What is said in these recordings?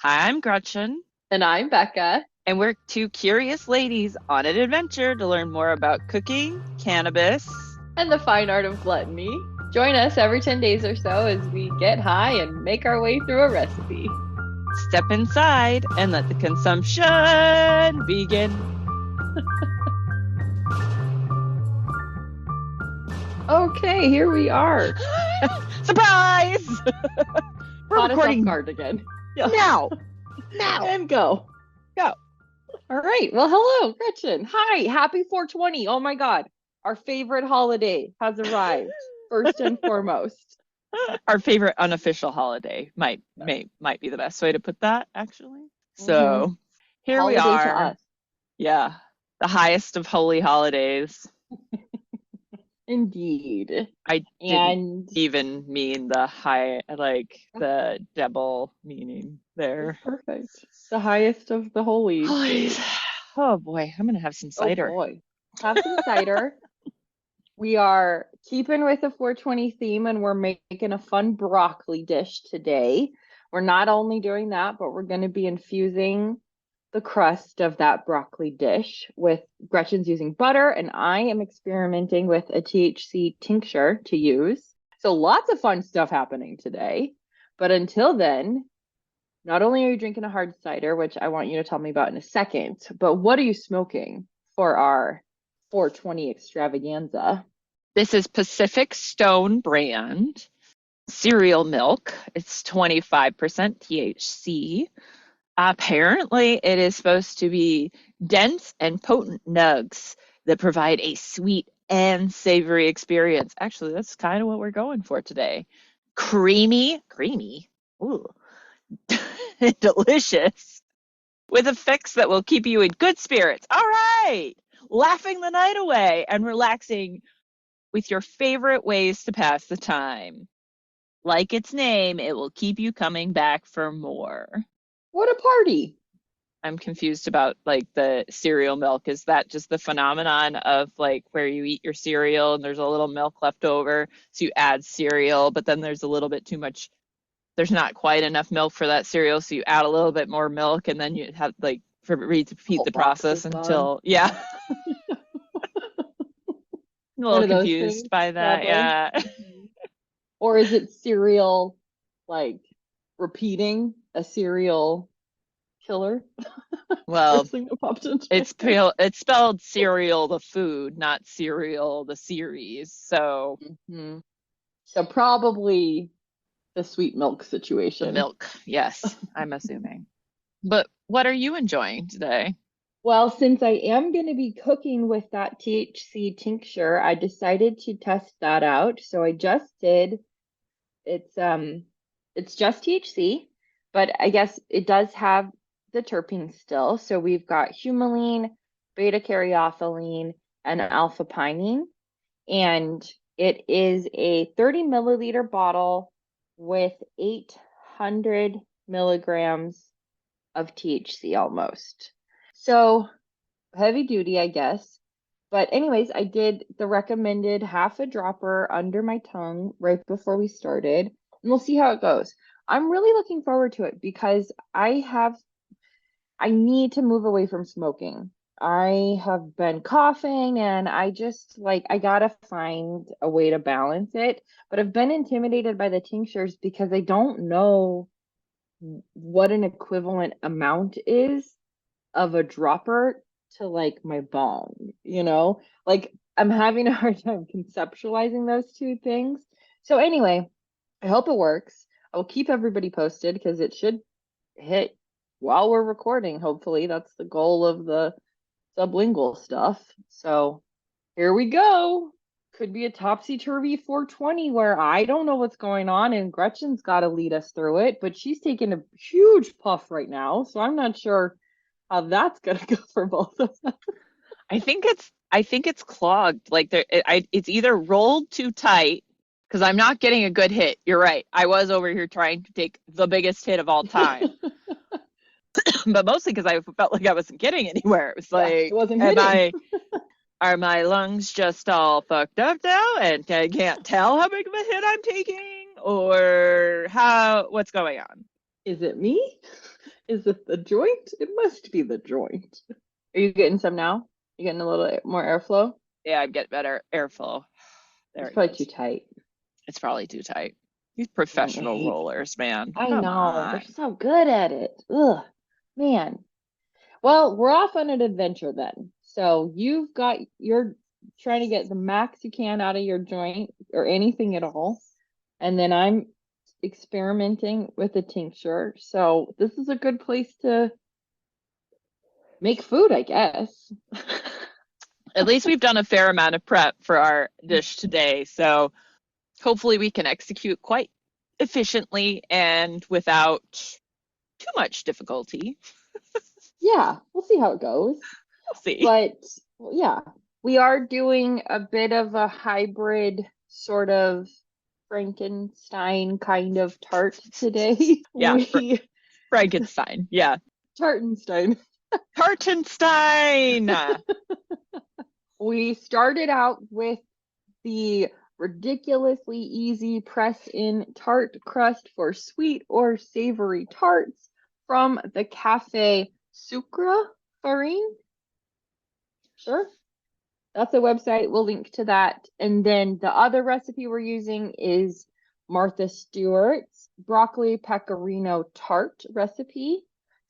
Hi, I'm Gretchen, And I'm Becca. and we're two curious ladies on an adventure to learn more about cooking, cannabis. And the fine art of gluttony. Join us every 10 days or so as we get high and make our way through a recipe. Step inside and let the consumption begin. Okay, here we are. Surprise! We're Caught us off recording guard again. now. Now. And go. Go. All right. Well, hello, Gretchen. Hi. Happy 420. Oh my God. Our favorite holiday has arrived, first and foremost. Our favorite unofficial holiday might be the best way to put that, actually. hmm So here we Holiday to are. us. Yeah, the highest of holy holidays. Indeed. I didn't And even mean the high, like the double meaning it's there. perfect. The highest of the holies. Holidays. Oh boy, I'm gonna have some Oh cider. boy. Have some cider. We are keeping with the 420 theme and we're making a fun broccoli dish today. We're not only doing that, but we're going to be infusing the crust of that broccoli dish with Gretchen's using butter, and I am experimenting with a THC tincture to use. So lots of fun stuff happening today. But until then, not only are you drinking a hard cider, which I want you to tell me about in a second, but what are you smoking for our 420 extravaganza? This is Pacific Stone brand cereal milk. It's 25% THC. Apparently, it is supposed to be dense and potent nugs that provide a sweet and savory experience. Actually, that's kind of what we're going for today. Creamy, ooh, delicious, with effects that will keep you in good spirits. All right, laughing the night away and relaxing with your favorite ways to pass the time. Like its name, it will keep you coming back for more. What a party. I'm confused about like the cereal milk. Is that just the phenomenon of like where you eat your cereal and there's a little milk left over, so you add cereal, but then there's a little bit too much, there's not quite enough milk for that cereal, so you add a little bit more milk and then you have like for The repeat whole the box process is gone. until yeah. I'm a One little of those confused things, by that. probably. Yeah. Mhm. Or is it cereal, like repeating a serial killer? Well, First thing that popped into my head. it's spelled cereal the food, not cereal the series. So hmm So probably the sweet milk the situation. milk, yes, I'm assuming. But what are you enjoying today? Well, since I am going to be cooking with that THC tincture, I decided to test that out. So I just did. It's it's just THC, but I guess it does have the terpenes still. So we've got humulene, beta caryophyllene, and alpha pinene, and it is a 30 milliliter bottle with 800 milligrams of THC almost. So heavy duty, I guess. But anyways, I did the recommended half a dropper under my tongue right before we started, and we'll see how it goes. I'm really looking forward to it because I need to move away from smoking. I have been coughing and I just like I gotta find a way to balance it. But I've been intimidated by the tinctures because I don't know what an equivalent amount is of a dropper to like my bong, you know? Like I'm having a hard time conceptualizing those two things. So anyway, I hope it works. I will keep everybody posted because it should hit while we're recording. Hopefully, that's the goal of the sublingual stuff. So here we go. Could be a topsy-turvy 420 where I don't know what's going on and Gretchen's got to lead us through it, but she's taking a huge puff right now, so I'm not sure how that's gonna go for both of us. I think it's clogged. Like it's either rolled too tight because I'm not getting a good hit. You're right. I was over here trying to take the biggest hit of all time, but mostly because I felt like I wasn't getting anywhere. It was Yeah, it like, wasn't am hitting. I are my lungs just all fucked up now and I can't tell how big of a hit I'm taking or how what's going on? Is it me? Is it the joint? It must be the joint. Are you getting some now? You getting a little more airflow? Yeah, I get better airflow. There It's it probably too goes. tight. It's probably too tight. These I professional hate. rollers, man. I Come know. They're on. so good at it. Ugh, man. Well, we're off on an adventure then. So you're trying to get the max you can out of your joint or anything at all. And then I'm experimenting with a tincture. So this is a good place to make food, I guess. At least we've done a fair amount of prep for our dish today. So hopefully we can execute quite efficiently and without too much difficulty. Yeah, we'll see how it goes. We'll see. But well, yeah, we are doing a bit of a hybrid sort of Frankenstein kind of tart today. Yeah, We Frankenstein. Yeah. Tartenstein. Tartenstein. We started out with the ridiculously easy press-in tart crust for sweet or savory tarts from the Cafe Sucre Farine. Sure. That's a website. We'll link to that. And then the other recipe we're using is Martha Stewart's broccoli pecorino tart recipe.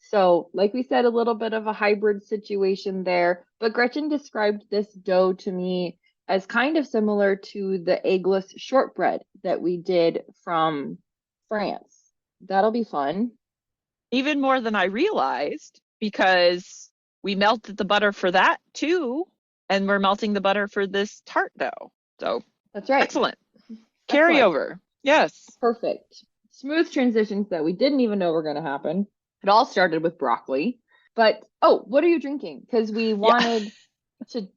So, like we said, a little bit of a hybrid situation there. But Gretchen described this dough to me as kind of similar to the eggless shortbread that we did from France. That'll be fun. Even more than I realized because we melted the butter for that too. And we're melting the butter for this tart dough. So That's right. excellent. Excellent. Carryover. Yes. Perfect. Smooth transitions that we didn't even know were going to happen. It all started with broccoli. But, oh, what are you drinking? Because we Yeah. wanted to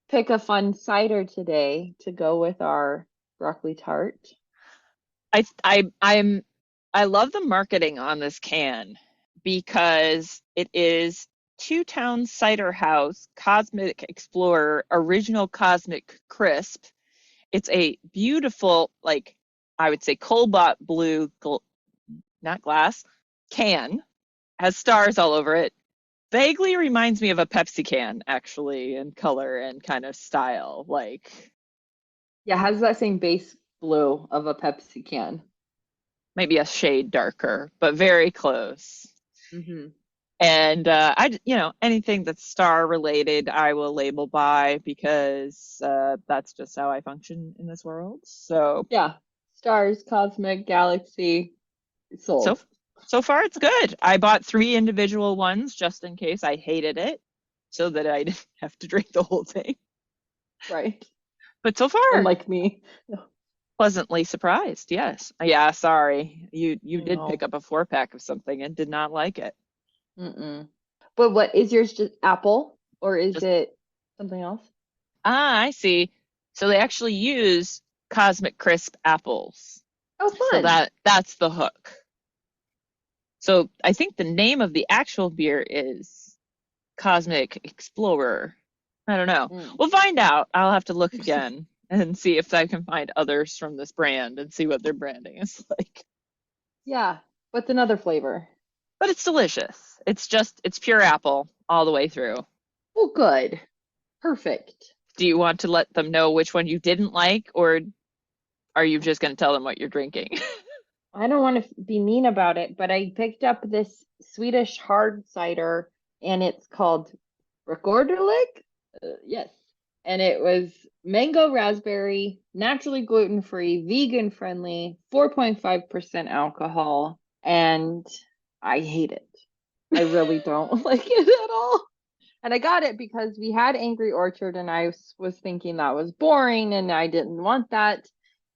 pick a fun cider today to go with our broccoli tart. I love the marketing on this can because it is Two Town Cider House Cosmic Explorer Original Cosmic Crisp. It's a beautiful, like I would say, cobalt blue, not glass, can. Has stars all over it. Vaguely reminds me of a Pepsi can, actually, in color and kind of style. Like Yeah, has that same base blue of a Pepsi can. maybe a shade darker, but very close. Hmm. And anything that's star related, I will label by because that's just how I function in this world. So, Yeah, stars, cosmic, galaxy, so sold. so far it's good. I bought three individual ones just in case I hated it, so that I didn't have to drink the whole thing. Right. But so far, Unlike me. pleasantly surprised. Yes. Yeah. Sorry, you I did pick know. up a 4 pack of something and did not like it. Mm-mm. But what is yours just apple or is Just it something else? I see. So they actually use Cosmic Crisp apples. Oh, So fun. that's the hook. So I think the name of the actual beer is Cosmic Explorer. I don't know. Mm. We'll find out. I'll have to look again and see if I can find others from this brand and see what their branding is like. Yeah. What's another flavor? But it's delicious. It's pure apple all the way through. Oh, good. Perfect. Do you want to let them know which one you didn't like, or are you just going to tell them what you're drinking? I don't want to be mean about it, but I picked up this Swedish hard cider and it's called Rekorderlik. Yes. And it was mango raspberry, naturally gluten-free, vegan friendly, 4.5% alcohol, and I hate it. I really don't like it at all. And I got it because we had Angry Orchard and I was thinking that was boring and I didn't want that.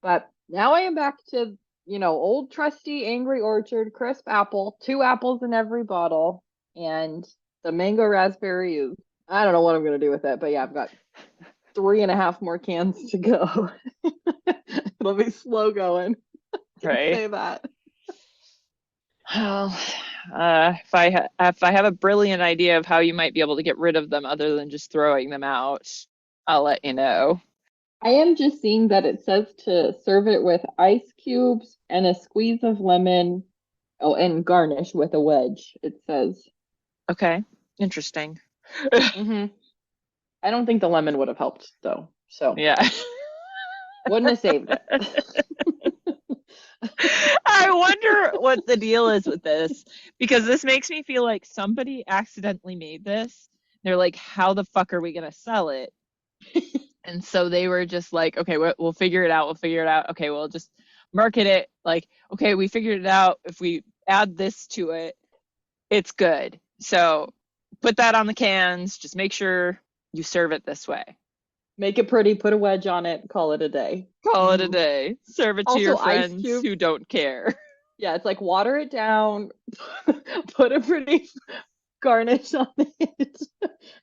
But now I am back to, old trusty Angry Orchard crisp apple, two apples in every bottle. And the mango raspberry is, I don't know what I'm going to do with it, but yeah, I've got 3.5 more cans to go. It'll be slow going. Can Right. say that. Well, if I have a brilliant idea of how you might be able to get rid of them other than just throwing them out, I'll let you know. I am just seeing that it says to serve it with ice cubes and a squeeze of lemon, Oh, and garnish with a wedge, it says. Okay, interesting. Hmm. I don't think the lemon would have helped though, so Yeah. wouldn't have saved it. I wonder what the deal is with this because this makes me feel like somebody accidentally made this. They're like, how the fuck are we going to sell it? And so they were just like, okay, we'll figure it out. We'll figure it out. Okay, we'll just market it like, okay, we figured it out. If we add this to it, it's good. So put that on the cans. Just make sure you serve it this way. Make it pretty, put a wedge on it, call it a day. Call it a Hmm. day. Serve it to your Also, ice friends cube. who don't care. Yeah, it's like water it down, put a pretty garnish on it,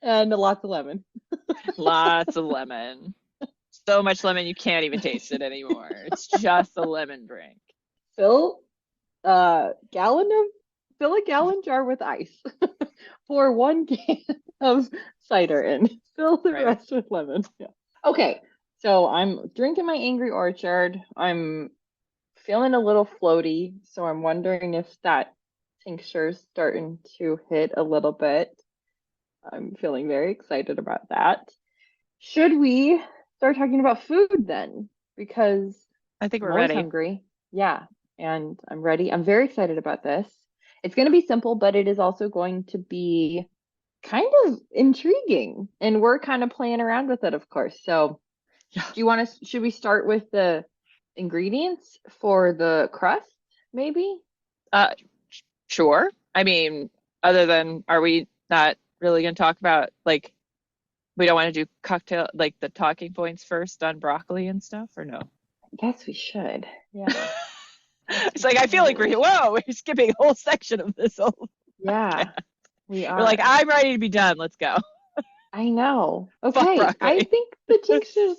and lots of lemon. Lots of lemon. So much lemon you can't even taste it anymore. It's just a lemon drink. Fill gallon of fill a gallon jar with ice. Pour 1 can of cider in. Fill the Right. rest with lemon. Yeah. Okay, so I'm drinking my Angry Orchard. I'm feeling a little floaty, so I'm wondering if that tincture's starting to hit a little bit. I'm feeling very excited about that. Should we start talking about food then? Because I think I'm we're always ready. hungry. Yeah, and I'm ready. I'm very excited about this. It's going to be simple, but it is also going to be kind of intriguing. And we're kind of playing around with it, of course. So, Yeah. should we start with the ingredients for the crust, maybe? Uh, sure. I mean, other than, are we not really going to talk about like we don't want to do cocktail like the talking points first on broccoli and stuff, or no? I guess we should. Yeah. Yes, It's we like I feel like should. we're skipping a whole section of this whole Yeah, podcast. we We're like, are. I'm ready to be done. Let's go. I know. Fuck Okay, I broccoli. think the tincture's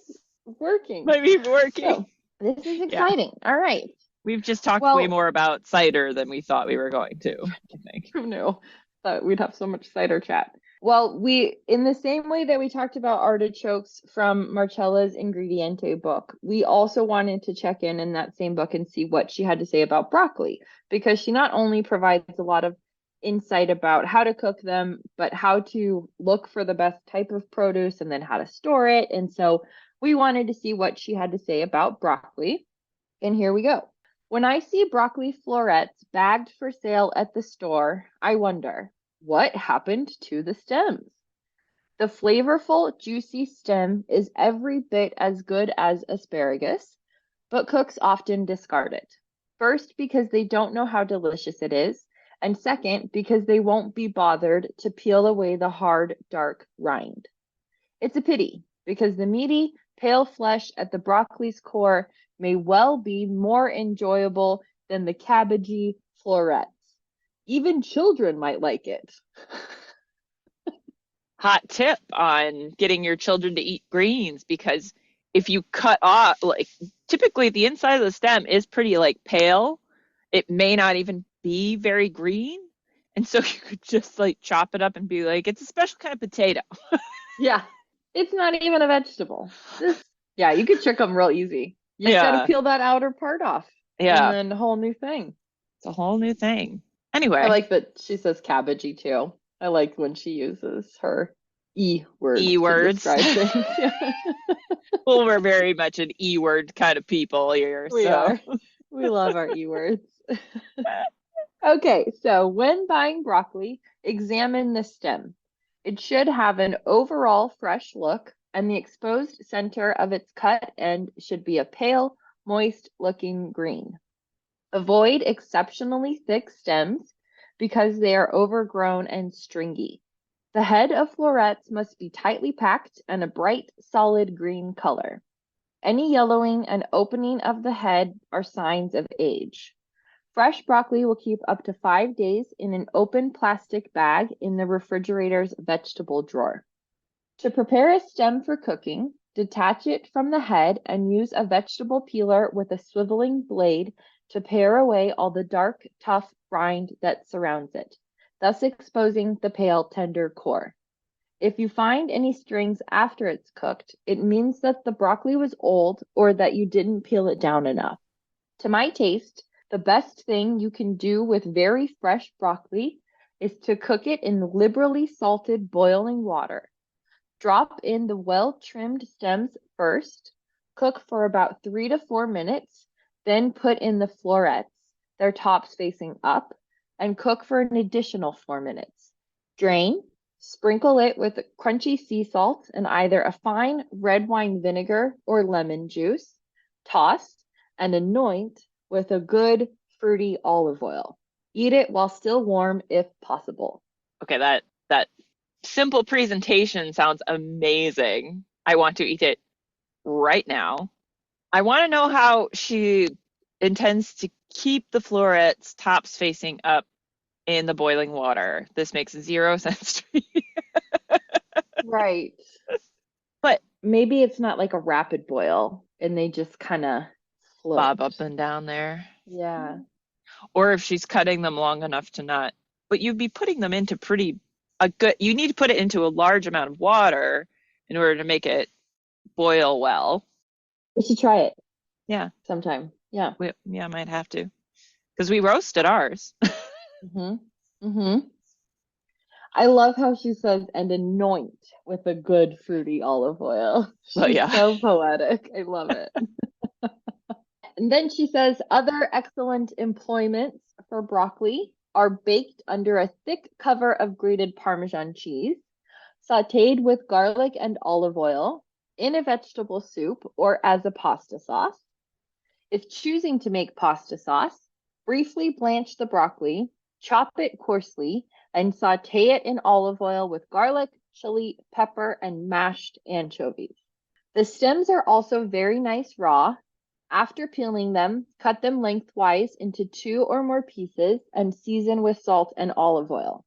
working. Might be working. So, this is Yeah. exciting. All right. We've just talked way Well, more about cider than we thought we were going to, I think. who knew that we'd have so much cider chat? Well, in the same way that we talked about artichokes from Marcella's Ingrediente book, we also wanted to check in that same book and see what she had to say about broccoli, because she not only provides a lot of insight about how to cook them, but how to look for the best type of produce and then how to store it. And so we wanted to see what she had to say about broccoli. And here we go. When I see broccoli florets bagged for sale at the store, I wonder, what happened to the stems? The flavorful, juicy stem is every bit as good as asparagus, but cooks often discard it. First, because they don't know how delicious it is, and second, because they won't be bothered to peel away the hard, dark rind. It's a pity, because the meaty, pale flesh at the broccoli's core may well be more enjoyable than the cabbagey florets. Even children might like it. Hot tip on getting your children to eat greens because if you cut off, like typically the inside of the stem is pretty like pale, it may not even be very green. And so you could just like chop it up and be like, it's a special kind of potato. Yeah, it's not even a vegetable. Yeah, you could trick them real easy. You just got to Yeah. peel that outer part off, and Yeah. then a whole new thing. It's a whole new thing. I Anyway, like that she says cabbagey too. I like when she uses her E words E to words. describe things. Yeah. Well, we're very much an E word kind of people here. We So, are. We love our E words. Okay, so when buying broccoli, examine the stem. It should have an overall fresh look, and the exposed center of its cut end should be a pale, moist looking green. Avoid exceptionally thick stems because they are overgrown and stringy. The head of florets must be tightly packed and a bright, solid green color. Any yellowing and opening of the head are signs of age. Fresh broccoli will keep up to 5 days in an open plastic bag in the refrigerator's vegetable drawer. To prepare a stem for cooking, detach it from the head and use a vegetable peeler with a swiveling blade to pare away all the dark, tough rind that surrounds it, thus exposing the pale, tender core. If you find any strings after it's cooked, it means that the broccoli was old or that you didn't peel it down enough. To my taste, The best thing you can do with very fresh broccoli is to cook it in liberally salted boiling water. Drop in the well-trimmed stems first, cook for about 3 to 4 minutes, then put in the florets, their tops facing up, and cook for an additional 4 minutes. Drain, sprinkle it with crunchy sea salt and either a fine red wine vinegar or lemon juice, toss, and anoint with a good fruity olive oil. Eat it while still warm if possible. Okay, that simple presentation sounds amazing. I want to eat it right now. I want to know how she intends to keep the florets tops facing up in the boiling water. This makes zero sense to me. Right. But Maybe it's not like a rapid boil and they just kind of float. bob up and down there. Yeah. Or if she's cutting them long enough to not, but you'd be putting them into you need to put it into a large amount of water in order to make it boil well. We should try it Yeah, sometime. Yeah. yeah, I might have to because we roasted ours. Mm-hmm. Mm-hmm. I love how she says, and anoint with a good fruity olive oil. But She's yeah, so poetic. I love it. And then she says, other excellent employments for broccoli are baked under a thick cover of grated Parmesan cheese, sauteed with garlic and olive oil, in a vegetable soup, or as a pasta sauce. If choosing to make pasta sauce, briefly blanch the broccoli, chop it coarsely, and saute it in olive oil with garlic, chili, pepper, and mashed anchovies. The stems are also very nice raw. After peeling them, cut them lengthwise into 2 or more pieces and season with salt and olive oil.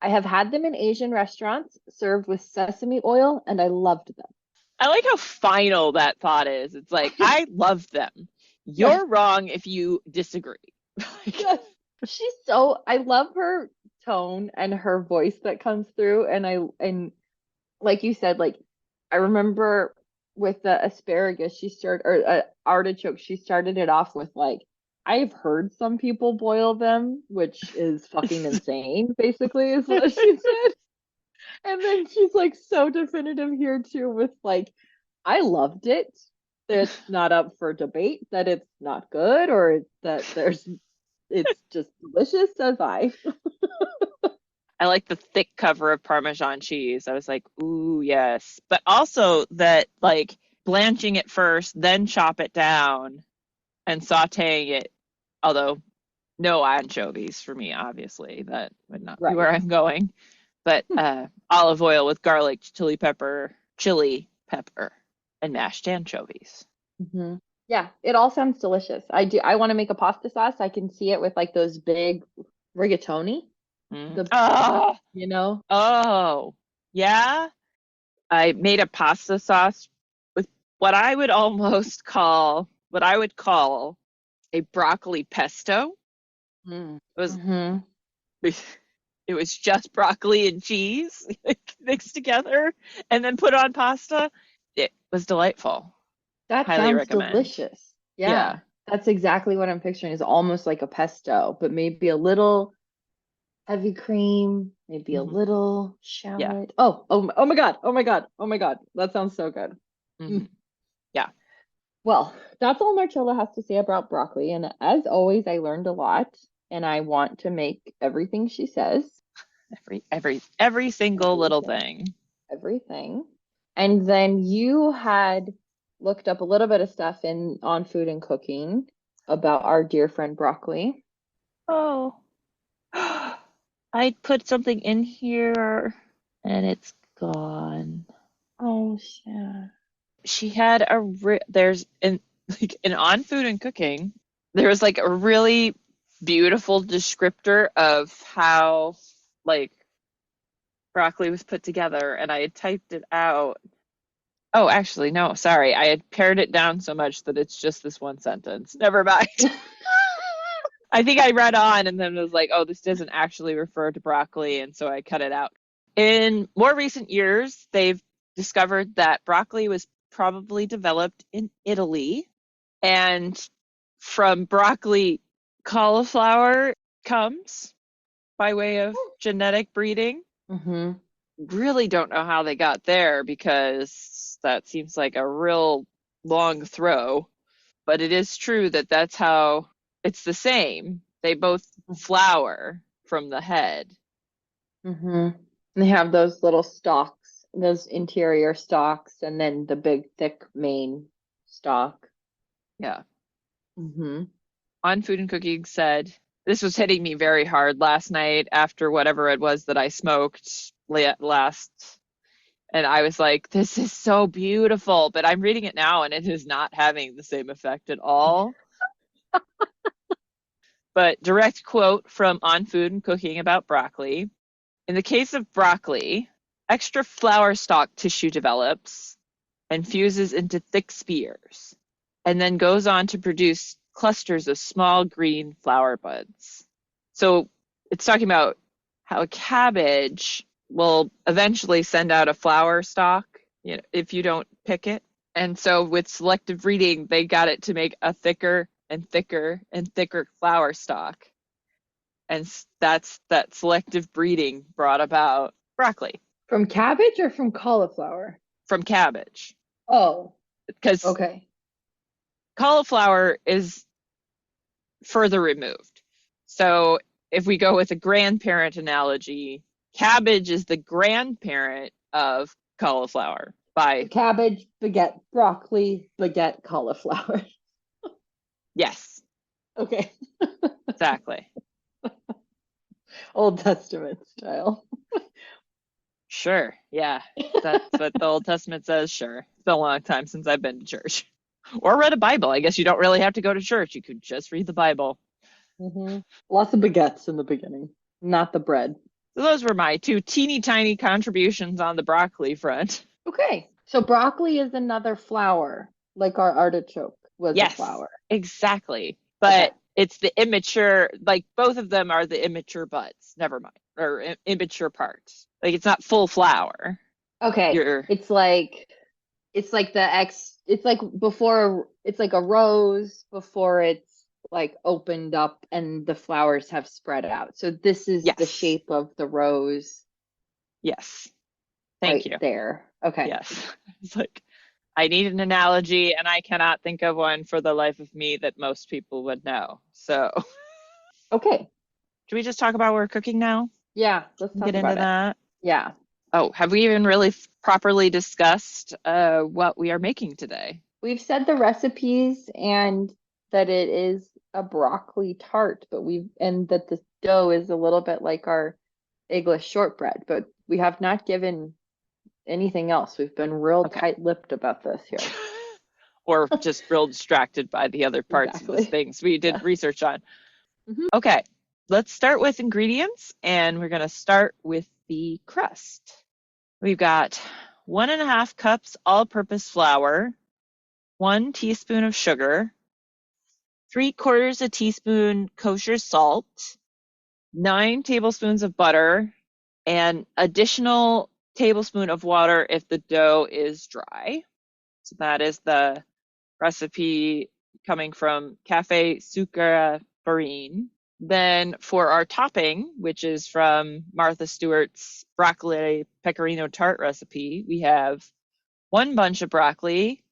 I have had them in Asian restaurants served with sesame oil, and I loved them. I like how final that thought is. It's like I love them. Yes, You're wrong if you disagree. yes. I love her tone and her voice that comes through. And like you said, like I remember with the asparagus, or artichoke, she started it off with like, I've heard some people boil them, which is fucking insane, basically, is what she said. And then she's like so definitive here too with like, I loved it. It's not up for debate that it's not good or that it's just delicious as I. I like the thick cover of Parmesan cheese. I was like, ooh, yes. But also that like blanching it first, then chop it down and sauteing it. Although no anchovies for me, obviously. That would not be Right. where I'm going. But olive oil with garlic, chili pepper, and mashed anchovies. Hmm. Yeah, it all sounds delicious. I want to make a pasta sauce. I can see it with like those big rigatoni, Mm. the Oh, you know. oh, yeah. I made a pasta sauce with what I would call a broccoli pesto. Mm. It was Hmm. it was just broccoli and cheese mixed together and then put on pasta. It was delightful. That Highly sounds recommend. delicious. Yeah. Yeah, that's exactly what I'm picturing. Is almost like a pesto, but maybe a little heavy cream, maybe a Hmm. little Yeah. shallot. Oh my God. Oh my God. Oh my God. That sounds so good. Hmm. Mm. Yeah. Well, that's all Marcella has to say about broccoli. And as always, I learned a lot and I want to make everything she says. Every single little Everything. thing. Everything. And then you had looked up a little bit of stuff in on food and cooking about our dear friend broccoli. Oh. I put something in here and it's gone. Oh, yeah. She had there's in like in on food and cooking, there was like a really beautiful descriptor of how like broccoli was put together and I had typed it out. Oh, actually, no, sorry. I had pared it down so much that it's just this one sentence. Never mind. I think I read on and then was like, oh, this doesn't actually refer to broccoli, and so I cut it out. In more recent years, they've discovered that broccoli was probably developed in Italy, and from broccoli Cauliflower comes by way of genetic breeding. Mm-hmm. Really don't know how they got there because that seems like a real long throw. But it is true that that's how it's the same. They both flower from the head. Mm-hmm. They have those little stalks, those interior stalks, and then the big, thick main stalk. Yeah. Mm-hmm. On Food and Cooking said, this was hitting me very hard last night after whatever it was that I smoked last. And I was like, this is so beautiful. But I'm reading it now and it is not having the same effect at all. But direct quote from On Food and Cooking about broccoli. In the case of broccoli, extra flower stalk tissue develops and fuses into thick spears, and then goes on to produce clusters of small green flower buds. So it's talking about how a cabbage will eventually send out a flower stalk, if you don't pick it. And so with selective breeding, they got it to make a thicker and thicker and thicker flower stalk. And that's that selective breeding brought about broccoli From cabbage or from cauliflower? from cabbage. Oh, Because okay. cauliflower is further removed. So if we go with a grandparent analogy, cabbage is the grandparent of cauliflower by, Cabbage, baguette, broccoli, baguette, cauliflower. yes, Okay. exactly. Old Testament style. Sure. Yeah. That's what the Old Testament says. Sure. It's been a long time since I've been to church or read a Bible. I guess you don't really have to go to church. You could just read the Bible. Mm-hmm. Lots of baguettes in the beginning, not the bread. So those were my two teeny tiny contributions on the broccoli front. Okay. So broccoli is another flower, like our artichoke was a Yes, flower. exactly. Okay. But it's the immature, like both of them are the immature buds. Never mind. Or immature parts. Like it's not full flower. Okay. You're, It's like it's like before it's like a rose before it's like opened up and the flowers have spread out. So this is the yes. shape of the rose Yes. Thank right you. there. Okay. Yes. It's like I need an analogy and I cannot think of one for the life of me that most people would know. So, Okay. should we just talk about what we're cooking now? Yeah, let's Get talk into about it. that. Yeah. Oh, have we even really properly discussed what we are making today? We've said the recipes and that it is a broccoli tart, and that the dough is a little bit like our English shortbread, but we have not given anything else. We've been real Okay. tight-lipped about this here. Or just real distracted by the other parts of this Exactly. things we did Yeah. research on. Hmm. Okay, let's start with ingredients, and we're going to start with the crust. We've got 1.5 cups all-purpose flour, 1 teaspoon of sugar, 3/4 a teaspoon kosher salt, 9 tablespoons of butter, and additional tablespoon of water if the dough is dry. So that is the recipe coming from Cafe Sucre Farine. Then for our topping, which is from Martha Stewart's broccoli pecorino tart recipe, we have 1 bunch of broccoli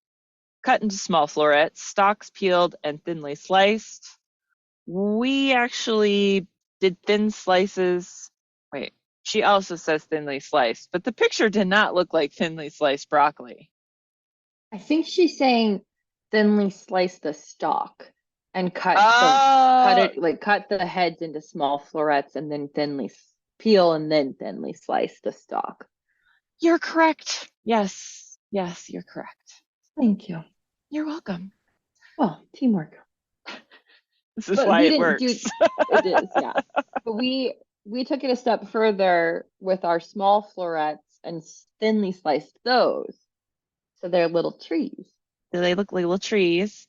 cut into small florets, stalks peeled and thinly sliced. We actually did thin slices. Wait, she also says thinly sliced, but the picture did not look like thinly sliced broccoli. I think she's saying thinly slice the stalk and cut Oh, it like cut the heads into small florets and then peel and then thinly slice the stalk. you're correct. Yes, yes, you're correct. Thank you. You're welcome. Well, teamwork. This is But why we it didn't do works. it is, yeah. But we took it a step further with our small florets and thinly sliced those. So they're little trees. They look like little trees.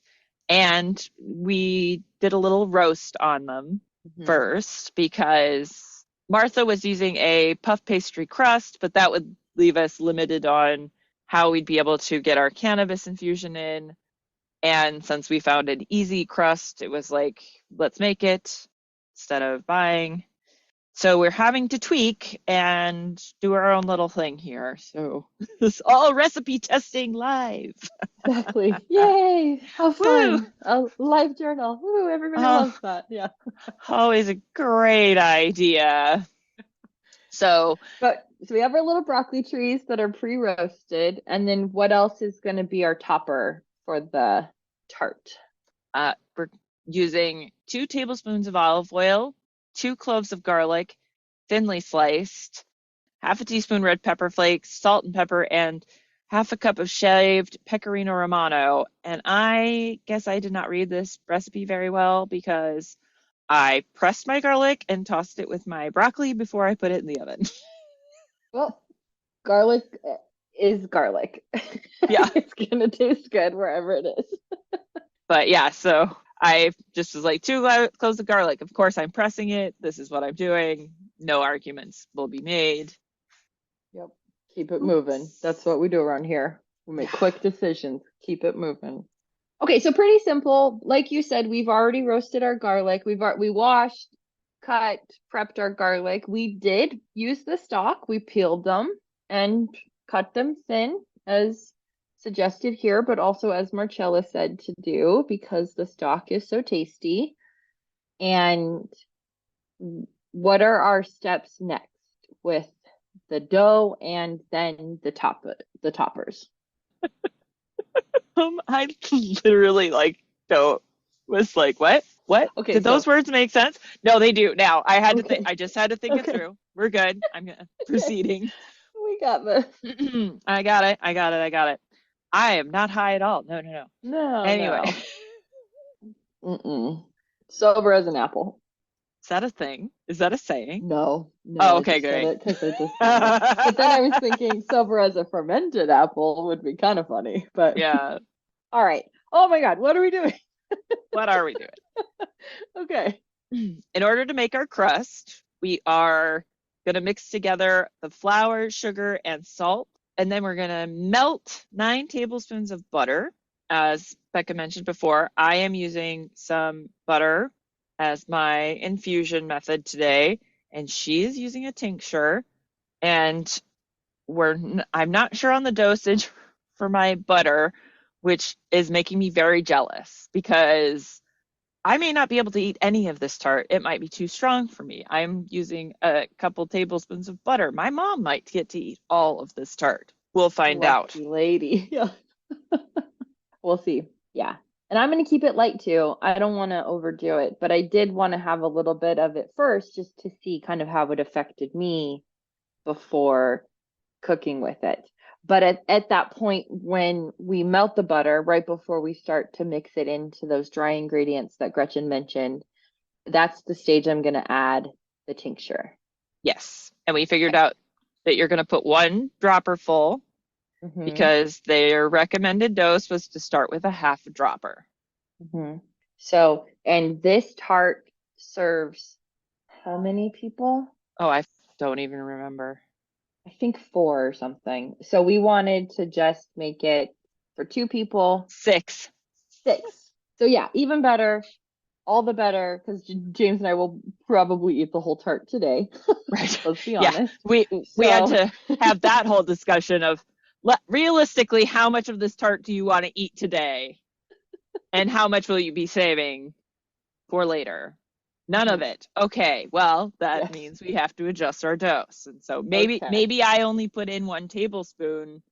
And we did a little roast on them Hmm. first because Martha was using a puff pastry crust, but that would leave us limited on how we'd be able to get our cannabis infusion in. And since we found an easy crust, it was like, let's make it instead of buying. So we're having to tweak and do our own little thing here. So this is all recipe testing live. Exactly. Yay! How Woo! fun. A live journal. Woo, everybody Oh, loves that. Yeah. always a great idea. So But so we have our little broccoli trees that are pre-roasted, and then what else is going to be our topper for the tart? we're using 2 tablespoons of olive oil, 2 cloves of garlic, thinly sliced, half a teaspoon red pepper flakes, salt and pepper, and half a cup of shaved pecorino romano. And I guess I did not read this recipe very well because I pressed my garlic and tossed it with my broccoli before I put it in the oven. Well, garlic is garlic. Yeah. It's gonna taste good wherever it is. But yeah, so I just was like, 2 cloves of garlic. Of course, I'm pressing it. This is what I'm doing. No arguments will be made. Yep. Keep it moving. That's Oops. what we do around here. We make Yeah. quick decisions. Keep it moving. Okay, so pretty simple. Like you said, we've already roasted our garlic. We washed, cut, prepped our garlic. We did use the stalk. We peeled them and cut them thin as suggested here, but also as Marcella said to do because the stalk is so tasty. And what are our steps next with the dough and then the toppers? I literally like don't was like, what? What? Okay, Did those so words make sense? No, they do. Now I had to think. okay. I just had to think it Okay. through. We're good. I'm gonna Okay. proceeding. We got this. I got it. I got it. I got it. I am not high at all. No, no, no. No, Anyway, no. Mm-mm. Sober as an apple. is that a thing? Is that a saying? No, no, Oh, I okay, just said great. it because I just said it. But then I was thinking sober as a fermented apple would be kind of funny. But Yeah. all right. Oh my God, what are we doing? What are we doing? Okay. In order to make our crust, we are going to mix together the flour, sugar, and salt. And then we're going to melt 9 tablespoons of butter. As Becca mentioned before, I am using some butter as my infusion method today, and she's using a tincture. And I'm not sure on the dosage for my butter, which is making me very jealous because I may not be able to eat any of this tart. It might be too strong for me. I'm using a couple tablespoons of butter. My mom might get to eat all of this tart. We'll find out. Lucky lady. Yeah. We'll see. Yeah. And I'm going to keep it light too. I don't want to overdo it, but I did want to have a little bit of it first just to see kind of how it affected me before cooking with it. But at that point, when we melt the butter, right before we start to mix it into those dry ingredients that Gretchen mentioned, that's the stage I'm going to add the tincture. Yes. And we figured Okay. out that you're going to put 1 dropper full Mm-hmm. because their recommended dose was to start with a half a dropper. Mm-hmm. So, and this tart serves how many people? Oh, I don't even remember. I think four or something. So we wanted to just make it for two people, 6. six. So yeah, even better, all the better, because James and I will probably eat the whole tart today. Right. Let's be Yeah. honest. We had So to have that whole discussion of realistically, how much of this tart do you want to eat today? And how much will you be saving for later? None of mhm, it. Okay, well, that yes. means we have to adjust our dose. And so maybe Okay. maybe I only put in 1 tablespoon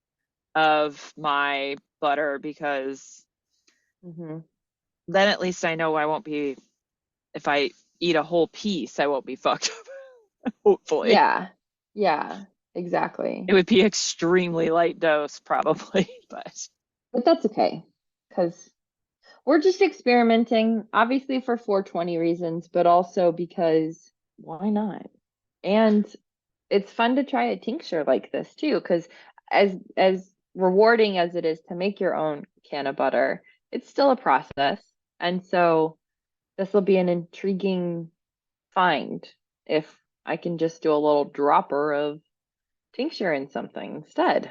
of my butter because Hmm. then at least I know I won't be if I eat a whole piece, I won't be fucked up. Hopefully. Yeah. Yeah, exactly. It would be extremely light dose probably, but But that's okay. Because we're just experimenting, obviously for 420 reasons, but also because why not? And it's fun to try a tincture like this too, because as rewarding as it is to make your own cannabutter, it's still a process. And so this will be an intriguing find if I can just do a little dropper of tincture in something instead.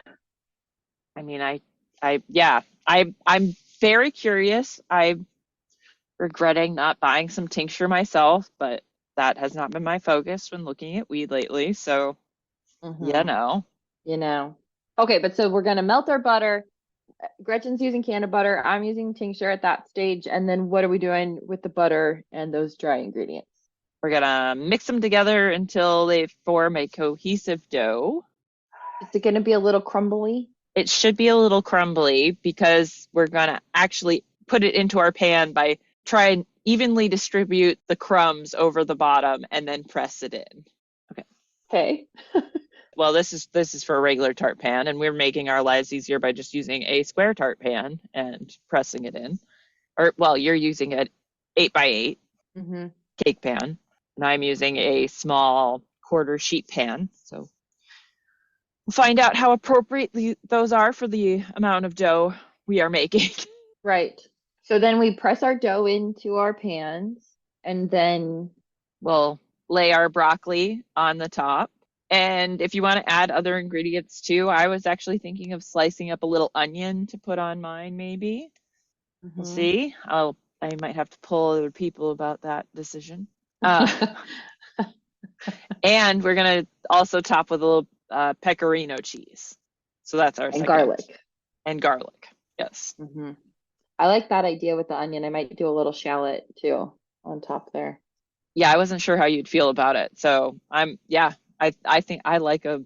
I mean, yeah, I'm very curious. I'm regretting not buying some tincture myself, but that has not been my focus when looking at weed lately. So, yeah, Mm-hmm. no. You know. Okay, but so we're gonna melt our butter. Gretchen's using cannabutter. I'm using tincture at that stage. And then what are we doing with the butter and those dry ingredients? We're gonna mix them together until they form a cohesive dough. Is it gonna be a little crumbly? It should be a little crumbly because we're gonna actually put it into our pan by trying evenly distribute the crumbs over the bottom and then press it in. Okay. Okay. Well, this is for a regular tart pan, and we're making our lives easier by just using a square tart pan and pressing it in. Or well, you're using an 8x8 Mm-hmm. cake pan, and I'm using a small quarter sheet pan. So we'll find out how appropriate those are for the amount of dough we are making. Right. So then we press our dough into our pans and then We'll lay our broccoli on the top. And if you want to add other ingredients too, I was actually thinking of slicing up a little onion to put on mine, maybe. We'll Mhm. see. I might have to pull other people about that decision. Uh, and we're gonna also top with a little pecorino cheese. So that's our And second. garlic. And garlic. Yes. Hmm. I like that idea with the onion. I might do a little shallot too on top there. Yeah, I wasn't sure how you'd feel about it. So I think I like a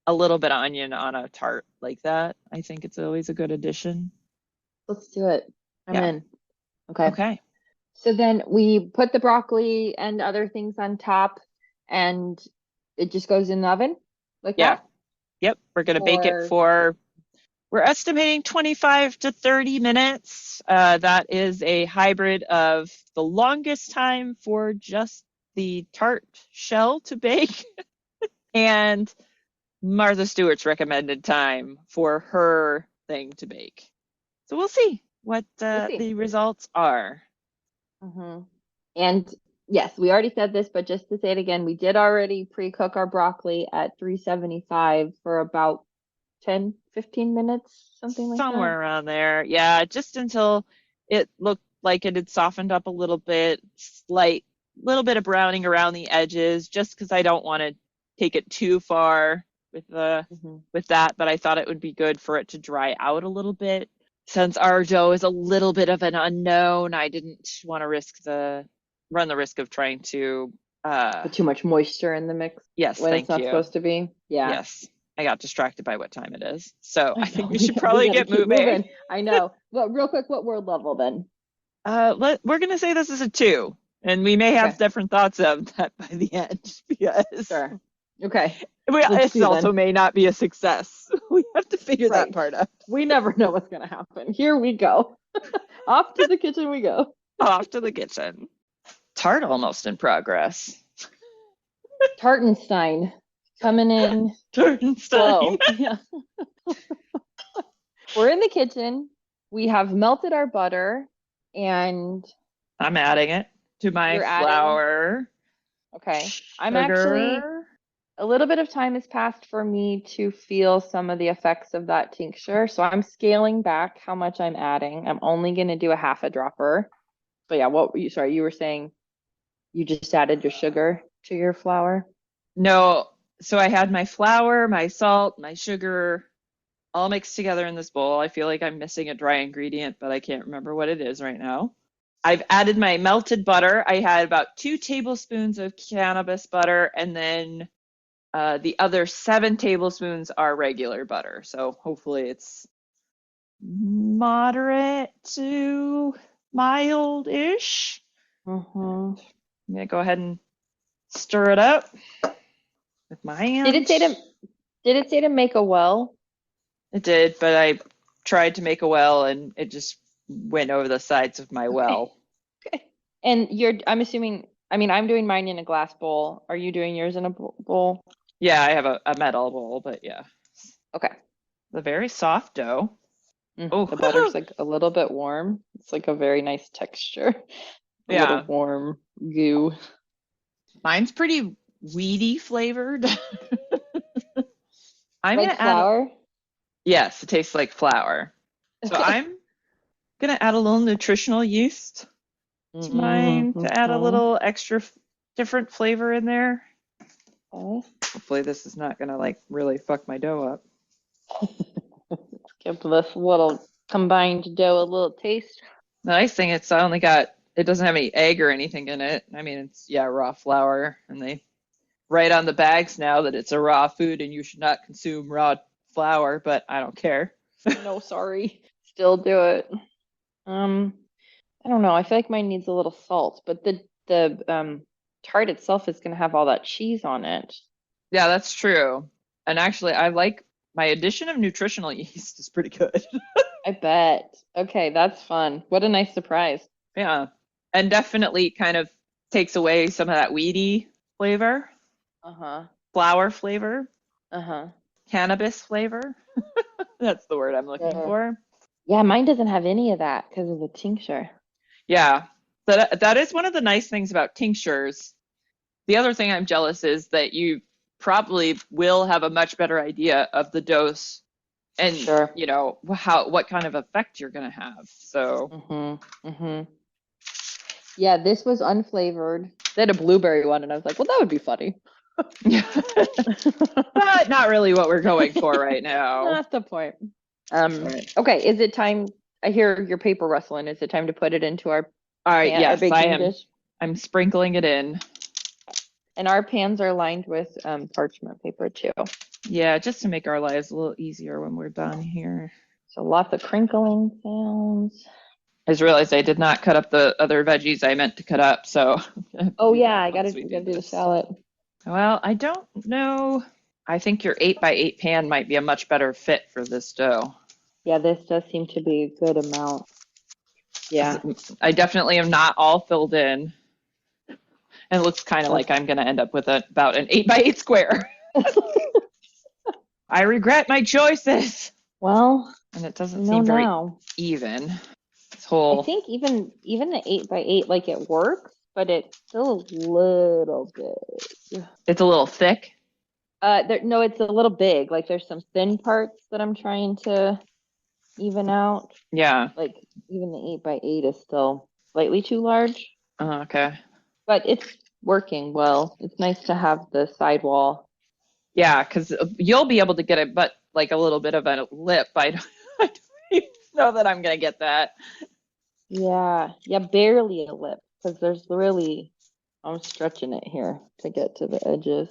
little bit of onion on a tart like that. I think it's always a good addition. Let's do it. I'm Yeah. in. Okay. Okay. So then we put the broccoli and other things on top and it just goes in the oven like Yeah. that Yep. We're gonna bake it for for we're estimating 25 to 30 minutes. That is a hybrid of the longest time for just the tart shell to bake and Martha Stewart's recommended time for her thing to bake. So we'll see what we'll see. the results are. Hmm. And yes, we already said this, but just to say it again, we did already pre-cook our broccoli at 375 for about 10, 15 minutes, something like that. Somewhere around there. Yeah, just until it looked like it had softened up a little bit, slight little bit of browning around the edges, just because I don't want to take it too far Hmm. with that, but I thought it would be good for it to dry out a little bit. Since our dough is a little bit of an unknown, I didn't want to run the risk of trying to Put too much moisture in the mix yes, when it's thank not you. supposed to be. Yeah. Yes. I got distracted by what time it is. So I I think know we should we probably got to get keep moving. moving. I know. Well, real quick, what word level then? We're gonna say this is a 2, and we may have Okay, different thoughts of that by the end because sure. Okay, let's it see also then. may not be a success. We have to figure that Right. part out. We never know what's going to happen. Here we go. Off to the kitchen we go. Off to the kitchen. Tart almost in progress. Tartenstein coming in Tartenstein. slow. Yeah. We're in the kitchen. We have melted our butter and I'm adding it to my you're adding. flour, Okay. I'm actually sugar. a little bit of time has passed for me to feel some of the effects of that tincture. So I'm scaling back how much I'm adding. I'm only going to do a half a dropper. But yeah, sorry, you were saying you just added your sugar to your flour? No, so I had my flour, my salt, my sugar, all mixed together in this bowl. I feel like I'm missing a dry ingredient, but I can't remember what it is right now. I've added my melted butter. I had about 2 tablespoons of cannabis butter, and then the other 7 tablespoons are regular butter. So hopefully it's moderate to mild-ish. Mm-hmm. I'm gonna go ahead and stir it up with my Did it say hands. to make a well? It did, but I tried to make a well and it just went over the sides of my Okay. well. Okay. And I'm assuming, I mean, I'm doing mine in a glass bowl. Are you doing yours in a bowl? Yeah, I have a metal bowl, but yeah. Okay. The very soft dough. The butter's Oh, like a little bit warm. It's like a very nice texture. A little yeah. warm goo. Mine's pretty weedy flavored. I'm gonna Like add, flour? yes, it tastes like flour. So Okay. Gonna add a little nutritional yeast to mine to add a little extra different flavor in there. Okay. Hopefully this is not gonna like really fuck my dough up. Give this little combined dough a little taste. The nice thing it's only got it doesn't have any egg or anything in it. I mean it's raw flour and they write on the bags now that it's a raw food and you should not consume raw flour, but I don't care. No, sorry. Still do it. I don't know. I feel like mine needs a little salt, but the tart itself is gonna have all that cheese on it. Yeah, that's true. And actually I like my addition of nutritional yeast is pretty good. I bet. Okay, that's fun. What a nice surprise. Yeah. And definitely kind of takes away some of that weedy flavor, Uh-huh. flour flavor, Uh-huh. cannabis flavor. That's the word I'm looking Yeah. for. Yeah, mine doesn't have any of that because of the tincture. Yeah. That is one of the nice things about tinctures. The other thing I'm jealous is that you probably will have a much better idea of the dose and Sure. what kind of effect you're going to have. So Mm-hmm. Mm-hmm. Yeah, this was unflavored. They had a blueberry one, and I was like, well, that would be funny. but not really what we're going for right now. Not the point. Right. Okay, is it time? I hear your paper rustling. Is it time to put it into our All right, pan, our yes, I baking am. dish? I'm sprinkling it in. And our pans are lined with parchment paper too. Yeah, just to make our lives a little easier when we're done here. So lots of crinkling sounds. I just realized I did not cut up the other veggies I meant to cut up, so Oh do yeah, that I gotta, once we we do gotta do the this. shallot. Well, I don't know. I think your 8x8 pan might be a much better fit for this dough. Yeah, this does seem to be a good amount. Yeah. I definitely am not all filled in. And it looks kind of like I'm going to end up with about an 8x8 square. I regret my choices. Well, And it doesn't no, seem very now. even. This I whole, think even the 8x8, like it works, but it's still a little big. it's a little thick. No, it's a little big. Like there's some thin parts that I'm trying to even out. Yeah. Like even the 8x8 is still slightly too large, Okay. but it's working well. It's nice to have the sidewall. Yeah, because you'll be able to get it, but like a little bit of a lip. I don't even know that I'm going to get that. Yeah, yeah, barely a lip because there's really, I'm stretching it here to get to the edges.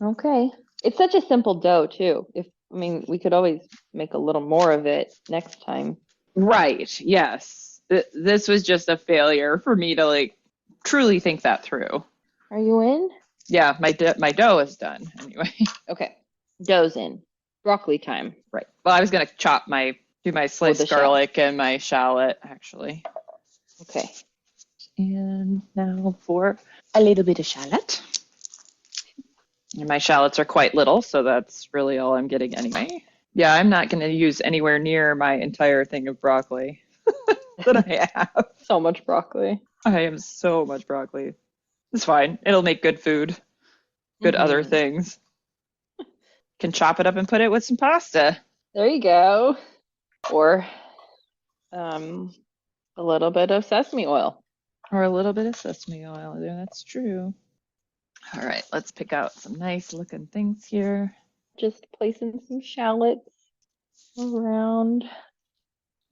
Okay. It's such a simple dough too. I mean, we could always make a little more of it next time. Right. Yes. This was just a failure for me to like truly think that through. Are you in? Yeah, my dough is done anyway. Okay. Dough's in. Broccoli time. Right. Well, I was gonna do my sliced garlic and my shallot actually. Okay. And now for a little bit of shallot. And my shallots are quite little, so that's really all I'm getting anyway. Yeah, I'm not gonna use anywhere near my entire thing of broccoli that I have. So much broccoli. I have so much broccoli. It's fine. It'll make good food, good other things. Can chop it up and put it with some pasta. There you go. Or a little bit of sesame oil. Or a little bit of sesame oil. Yeah, that's true. All right, let's pick out some nice looking things here. Just placing some shallots around.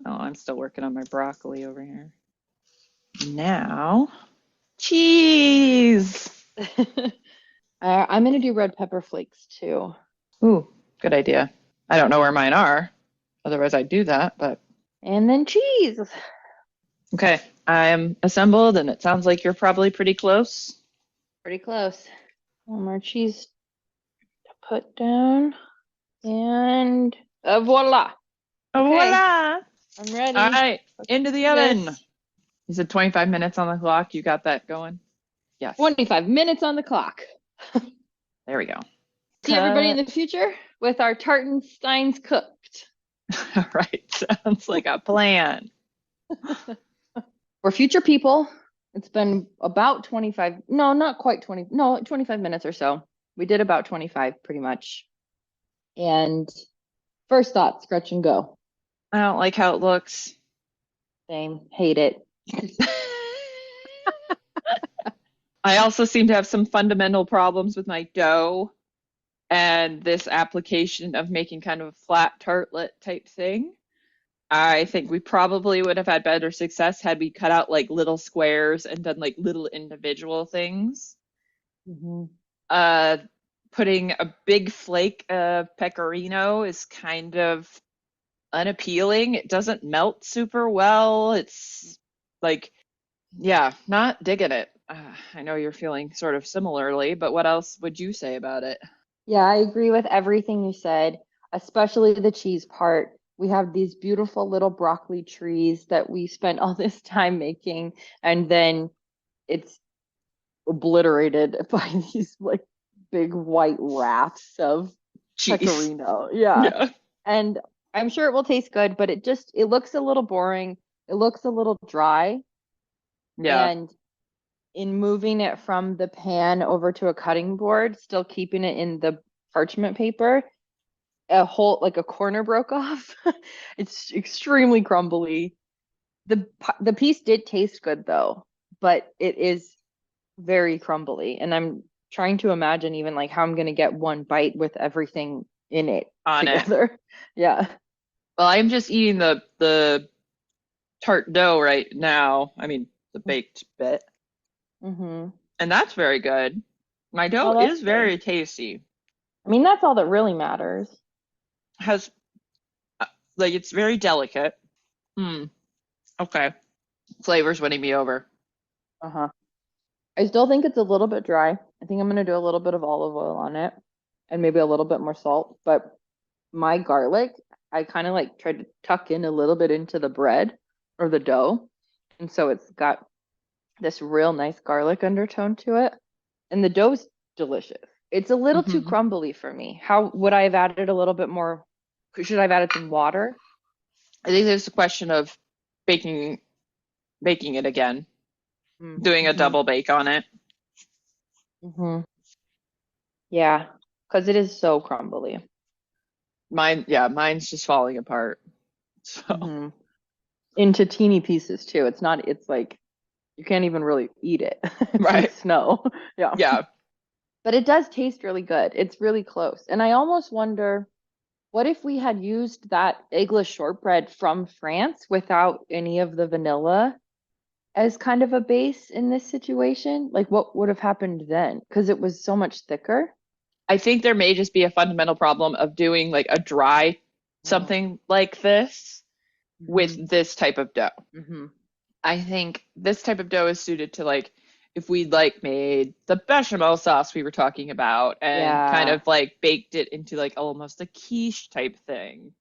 Oh, I'm still working on my broccoli over here. Now, cheese. I'm gonna do red pepper flakes too. Ooh, good idea. I don't know where mine are. Otherwise, I'd do that, but. And then cheese. Okay, I'm assembled, and it sounds like you're probably pretty close. Pretty close. One more cheese to put down. And voila. Oh, Okay. voila! I'm ready. All right, into the oven. This. You said 25 minutes on the clock. You got that going? Yes. 25 minutes on the clock. There we go. See everybody in the future with our tartensteins cooked. All right, sounds like a plan. For future people, it's been about 25, no, not quite 20, no, 25 minutes or so. We did about 25 pretty much. And first thoughts, Gretchen, go. I don't like how it looks. Same. Hate it. I also seem to have some fundamental problems with my dough and this application of making kind of a flat tartlet type thing. I think we probably would have had better success had we cut out like little squares and done like little individual things. Hmm. Uh, Putting a big flake of pecorino is kind of unappealing. It doesn't melt super well. It's like, yeah, not digging it. I know you're feeling sort of similarly, but what else would you say about it? Yeah, I agree with everything you said, especially the cheese part. We have these beautiful little broccoli trees that we spent all this time making, and then it's obliterated by these like big white rafts of Cheese. pecorino. Yeah. Yeah. And I'm sure it will taste good, but it looks a little boring. It looks a little dry. Yeah. And in moving it from the pan over to a cutting board, still keeping it in the parchment paper, a whole like a corner broke off. It's extremely crumbly. The piece did taste good though, but it is very crumbly. And I'm trying to imagine even like how I'm gonna get one bite with everything in it On it. together. Yeah. Well, I'm just eating the tart dough right now. I mean, the baked bit. Hmm. And that's very good. My dough Oh, that's is good. very tasty. I mean, that's all that really matters. Has uh, like it's very delicate. Hmm. Okay. Flavor's winning me over. Uh-huh. I still think it's a little bit dry. I think I'm gonna do a little bit of olive oil on it and maybe a little bit more salt. But my garlic, I kind of like tried to tuck in a little bit into the bread or the dough. And so it's got this real nice garlic undertone to it. And the dough's delicious. It's a little too Hmm. crumbly for me. How would I have added a little bit more? Should I have added some water? I think there's a question of baking baking it again, doing a Mm-hmm. double bake on it. Hmm. Yeah, because it is so crumbly. Mine's just falling apart. So, Hmm. Into teeny pieces too. It's not, it's like you can't even really eat it. It's like right. snow. Yeah. Yeah. But it does taste really good. It's really close. And I almost wonder, what if we had used that eggless shortbread from France without any of the vanilla as kind of a base in this situation? Like, what would have happened then? Because it was so much thicker. I think there may just be a fundamental problem of doing like a dry something like this Mm-hmm. with this type of dough. Hmm. I think this type of dough is suited to like if we like made the bechamel sauce we were talking about and kind Yeah. of like baked it into like almost a quiche type thing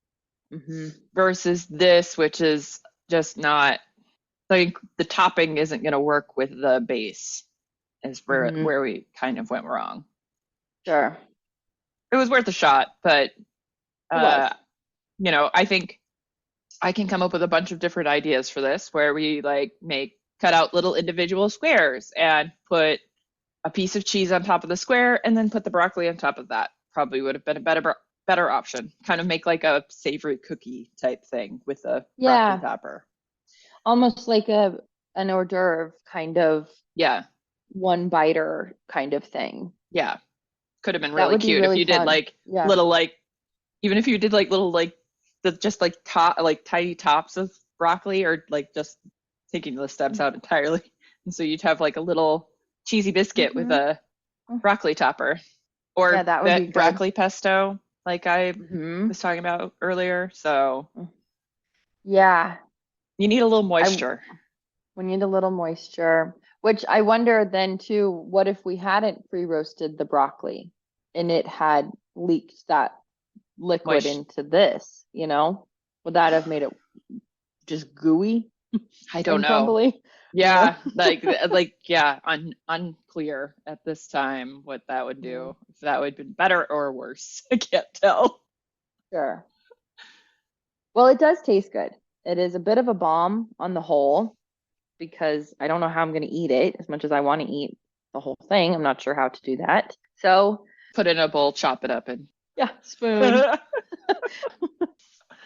Hmm. versus this, which is just not like the topping isn't going to work with the base is Hmm. where we kind of went wrong. Sure. It was worth a shot, but It uh, was. I think I can come up with a bunch of different ideas for this where we like make cut out little individual squares and put a piece of cheese on top of the square and then put the broccoli on top of that. Probably would have been a better option. Kind of make like a savory cookie type thing with a broccoli Yeah. topper. Almost like a an hors d'oeuvre kind of Yeah. one biter kind of thing. Yeah. Could have been That really would be cute if really you did fun. like Yeah. little like even if you did like little like the just like top like tiny tops of broccoli or like just taking the stems out entirely. And so you'd have like a little cheesy biscuit with Hmm. a broccoli topper Yeah, or that would be that good. broccoli pesto like I Hmm. was talking about earlier. So Yeah. you need a little I moisture. We need a little moisture, which I wonder then too, what if we hadn't pre-roasted the broccoli and it had leaked that liquid Moist. into this, Would that have made it just gooey I don't and know. crumbly? You know? Yeah, yeah, unclear at this time what that would Mhm. do. If that would have been better or worse. I can't tell. Sure. Well, it does taste good. It is a bit of a bomb on the whole because I don't know how I'm going to eat it as much as I want to eat the whole thing. I'm not sure how to do that. So, Put it in a bowl, chop it up, and yeah, spoon.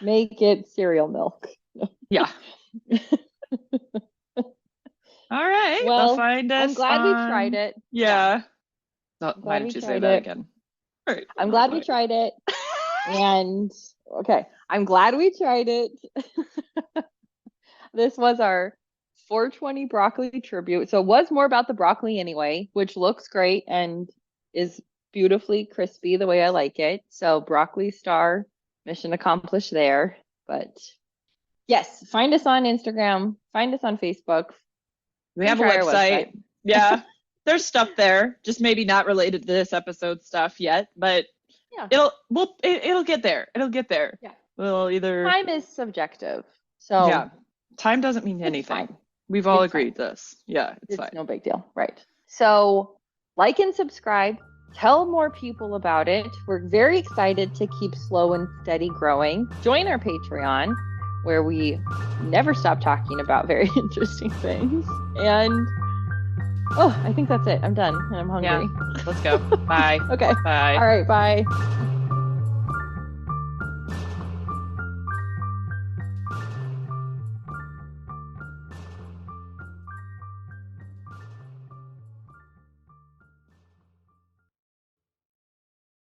Make it cereal milk. yeah. All right. Well, Well, find I'm us glad we tried on. it. Yeah, Yeah. Oh, I'm why glad didn't we you say tried that it. again? All right. I'm All right. glad we tried it. And okay, I'm glad we tried it. This was our 420 broccoli tribute. So it was more about the broccoli anyway, which looks great and is beautifully crispy the way I like it. So broccoli star, mission accomplished there. But yes, find us on Instagram, find us on Facebook, We come have a try our website. website. Yeah. There's stuff there, just maybe not related to this episode stuff yet, but Yeah. it'll get there. It'll get there. Yeah. We'll either Time is subjective. So yeah. Time doesn't mean it's anything. fine. We've all It's fine. agreed this. Yeah, it's It's fine. no big deal. Right. So, like and subscribe. Tell more people about it. We're very excited to keep slow and steady growing. Join our Patreon, where we never stop talking about very interesting things. And oh, I think that's it. I'm done and I'm hungry. Yeah. Let's go. Bye. Okay. Bye. All right. Bye.